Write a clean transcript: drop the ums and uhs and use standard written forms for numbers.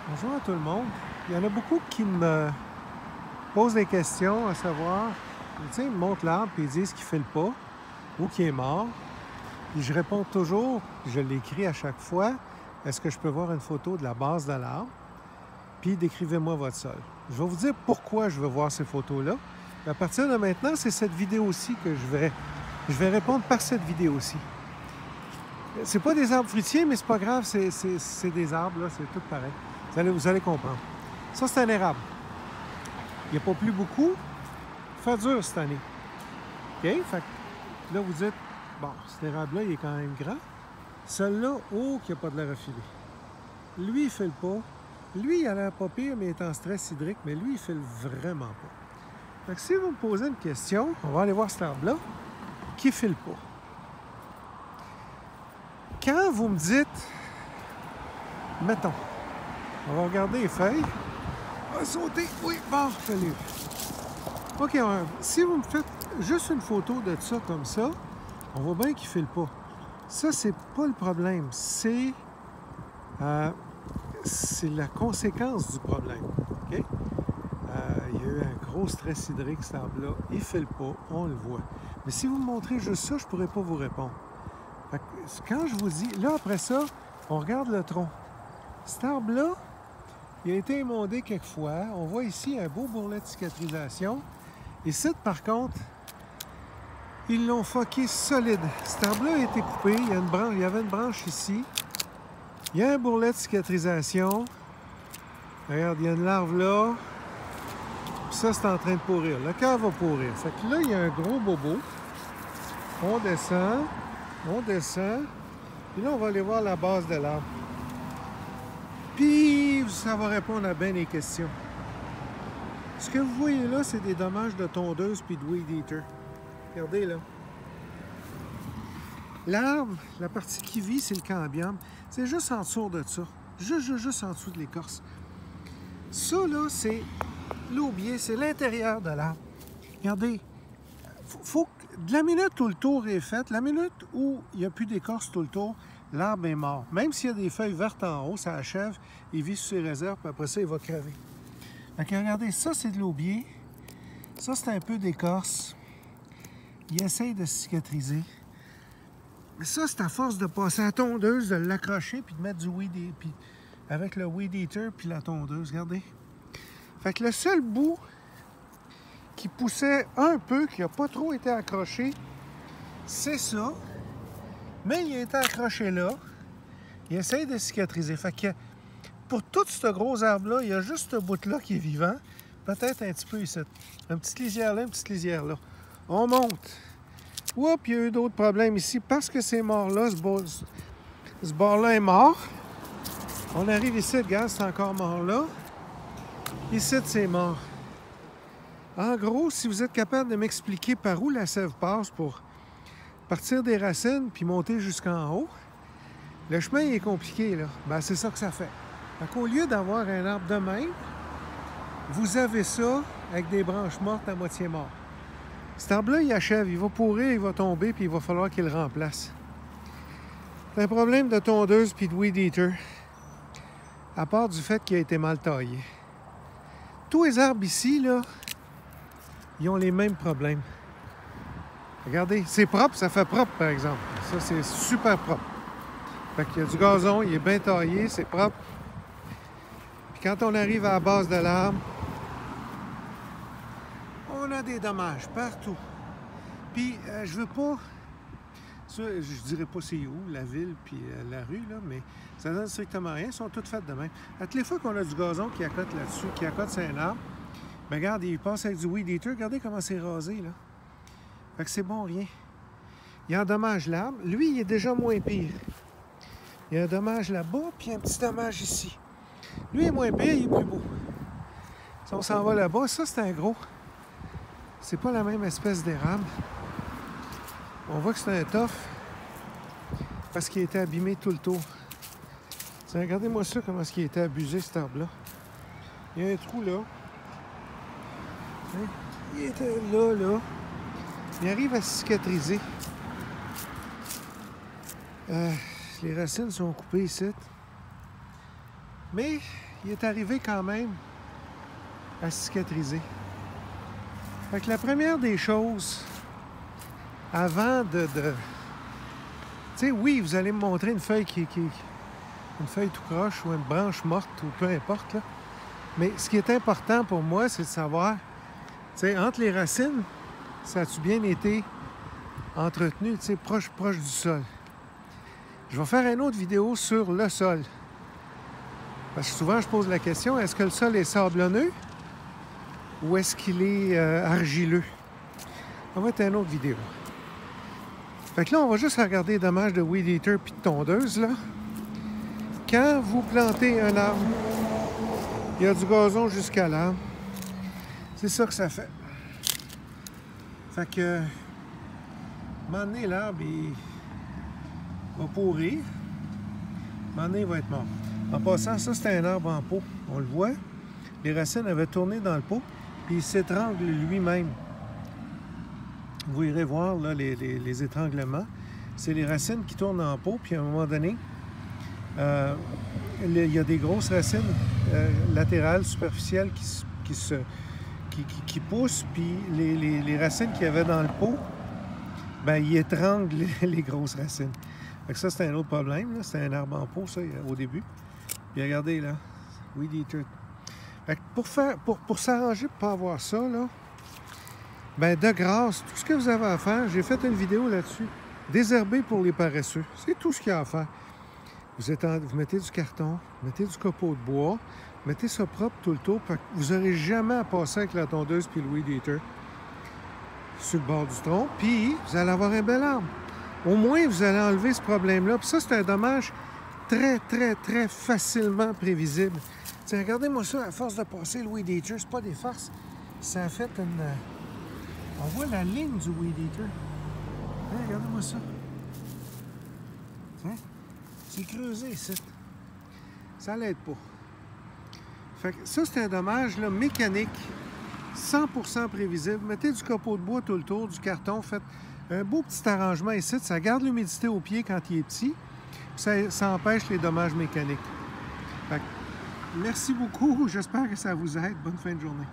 Bonjour à tout le monde. Il y en a beaucoup qui me posent des questions à savoir, tu sais, ils me montrent l'arbre et ils disent qu'il ne file pas ou qu'il est mort. Puis je réponds toujours, je l'écris à chaque fois, est-ce que je peux voir une photo de la base de l'arbre? Puis décrivez-moi votre sol. Je vais vous dire pourquoi je veux voir ces photos-là. À partir de maintenant, c'est cette vidéo-ci que je vais répondre par cette vidéo-ci. C'est pas des arbres fruitiers, mais c'est pas grave, c'est des arbres, là, c'est tout pareil. Vous allez comprendre. Ça, c'est un érable. Il n'y a pas plu beaucoup. Il fait dur cette année. OK? Fait que là, vous dites, bon, cet érable-là, il est quand même grand. Celui-là, oh, qu'il n'y a pas de l'air affilé. Lui, il ne file pas. Lui, il a l'air pas pire, mais il est en stress hydrique, mais lui, il ne file vraiment pas. Fait que si vous me posez une question, on va aller voir cet arbre-là, qui ne file pas. Quand vous me dites, mettons, on va regarder les feuilles. On va sauter. Oui, bon, salut. OK, si vous me faites juste une photo de ça comme ça, on voit bien qu'il ne file pas. Ça, c'est pas le problème. C'est la conséquence du problème. OK? Il y a eu un gros stress hydrique, cet arbre-là. Il ne file pas, on le voit. Mais si vous me montrez juste ça, je ne pourrais pas vous répondre. Fait que quand je vous dis, là, après ça, on regarde le tronc. Cet arbre-là, il a été émondé quelquefois. On voit ici un beau bourrelet de cicatrisation. Ici, par contre, ils l'ont foqué solide. Cet arbre-là a été coupé. Il y avait une branche ici. Il y a un bourrelet de cicatrisation. Regarde, il y a une larve là. Puis ça, c'est en train de pourrir. Le cœur va pourrir. Fait que là, il y a un gros bobo. On descend. On descend. Puis là, on va aller voir la base de l'arbre. Puis, ça va répondre à bien les questions. Ce que vous voyez là, c'est des dommages de tondeuse puis de weed eater. Regardez là. L'arbre, la partie qui vit, c'est le cambium. C'est juste en dessous de ça. Juste en dessous de l'écorce. Ça, là, c'est l'aubier, c'est l'intérieur de l'arbre. Regardez, de la minute où le tour est fait, la minute où il n'y a plus d'écorce tout le tour, l'arbre est mort. Même s'il y a des feuilles vertes en haut, ça achève, il vit sur ses réserves, puis après ça, il va crever. Fait que regardez, ça, c'est de l'aubier. Ça, c'est un peu d'écorce. Il essaye de cicatriser. Mais ça, c'est à force de passer à la tondeuse, de l'accrocher, puis de mettre du weed eater, puis avec le weed eater, puis la tondeuse. Regardez. Fait que le seul bout qui poussait un peu, qui n'a pas trop été accroché, c'est ça. Mais il a été accroché là. Il essaye de cicatriser. Fait que pour tout ce gros arbre-là, il y a juste ce bout-là qui est vivant. Peut-être un petit peu ici. Une petite lisière là, une petite lisière là. On monte. Oups, il y a eu d'autres problèmes ici. Parce que c'est mort là, ce bord-là est mort. On arrive ici, regarde, c'est encore mort là. Ici, c'est mort. En gros, si vous êtes capable de m'expliquer par où la sève passe pour partir des racines puis monter jusqu'en haut, le chemin est compliqué, là. Ben, c'est ça que ça fait. Fait qu'au lieu d'avoir un arbre de même, vous avez ça avec des branches mortes à moitié mortes. Cet arbre-là, il achève, il va pourrir, il va tomber, puis il va falloir qu'il le remplace. C'est un problème de tondeuse puis de weed eater, à part du fait qu'il a été mal taillé. Tous les arbres ici, là, ils ont les mêmes problèmes. Regardez, c'est propre, ça fait propre, par exemple. Ça, c'est super propre. Fait qu'il y a du gazon, il est bien taillé, c'est propre. Puis quand on arrive à la base de l'arbre, on a des dommages partout. Puis, je veux pas... Ça, je dirais pas c'est où, la ville puis la rue, là, mais ça donne strictement rien. Ils sont toutes faites de même. À toutes les fois qu'on a du gazon qui accote là-dessus, qui accote sur un arbre, bien, regarde, il passe avec du weed eater. Regardez comment c'est rasé, là. Fait que c'est bon, rien. Il endommage l'arbre. Lui, il est déjà moins pire. Il y a un dommage là-bas, puis un petit dommage ici. Lui est moins pire, il est plus beau. Si on s'en va là-bas, ça, c'est un gros. C'est pas la même espèce d'érable. On voit que c'est un tough parce qu'il a été abîmé tout le tour. Regardez-moi ça, comment est-ce qu'il a été abusé, cet arbre-là. Il y a un trou là. Il était là. Il arrive à cicatriser. Les racines sont coupées ici. Mais il est arrivé quand même à cicatriser. Fait que la première des choses, avant de... Tu sais, oui, vous allez me montrer une feuille une feuille tout croche ou une branche morte ou peu importe, là. Mais ce qui est important pour moi, c'est de savoir, tu sais, entre les racines, ça a-tu bien été entretenu, tu sais, proche du sol. Je vais faire une autre vidéo sur le sol. Parce que souvent, je pose la question, est-ce que le sol est sablonneux ou est-ce qu'il est argileux? Ça va être une autre vidéo. Fait que là, on va juste regarder les dommages de Weed Eater puis de tondeuse, là. Quand vous plantez un arbre, il y a du gazon jusqu'à l'arbre. C'est ça que ça fait. Fait que, à un moment donné, l'arbre, il va pourrir. À un moment donné, il va être mort. En passant, ça, c'était un arbre en pot. On le voit. Les racines avaient tourné dans le pot, puis il s'étrangle lui-même. Vous irez voir là, les étranglements. C'est les racines qui tournent en pot, puis à un moment donné, il y a des grosses racines latérales, superficielles qui poussent, puis les racines qu'il y avait dans le pot, ben, ils étranglent les grosses racines. Fait que ça, c'est un autre problème. C'est un arbre en pot, ça, au début. Puis regardez, là, Weed Eater. Fait que pour s'arranger pour ne pas avoir ça, là, ben de grâce, tout ce que vous avez à faire, j'ai fait une vidéo là-dessus. Désherber pour les paresseux. C'est tout ce qu'il y a à faire. Vous mettez du carton, mettez du copeau de bois, mettez ça propre tout le tour. Vous n'aurez jamais à passer avec la tondeuse puis le Weed Eater sur le bord du tronc, puis vous allez avoir un bel arbre. Au moins, vous allez enlever ce problème-là. Puis ça, c'est un dommage très, très, très facilement prévisible. T'sais, regardez-moi ça, à force de passer le Weed Eater, c'est pas des farces. Ça a fait une... On voit la ligne du Weed Eater. Hein, regardez-moi ça. Hein? C'est creusé ici. Ça l'aide pas. Fait que ça, c'est un dommage là, mécanique, 100% prévisible. Mettez du copeau de bois tout le tour, du carton, faites un beau petit arrangement ici. Ça garde l'humidité au pied quand il est petit. Ça empêche les dommages mécaniques. Fait que, merci beaucoup. J'espère que ça vous aide. Bonne fin de journée.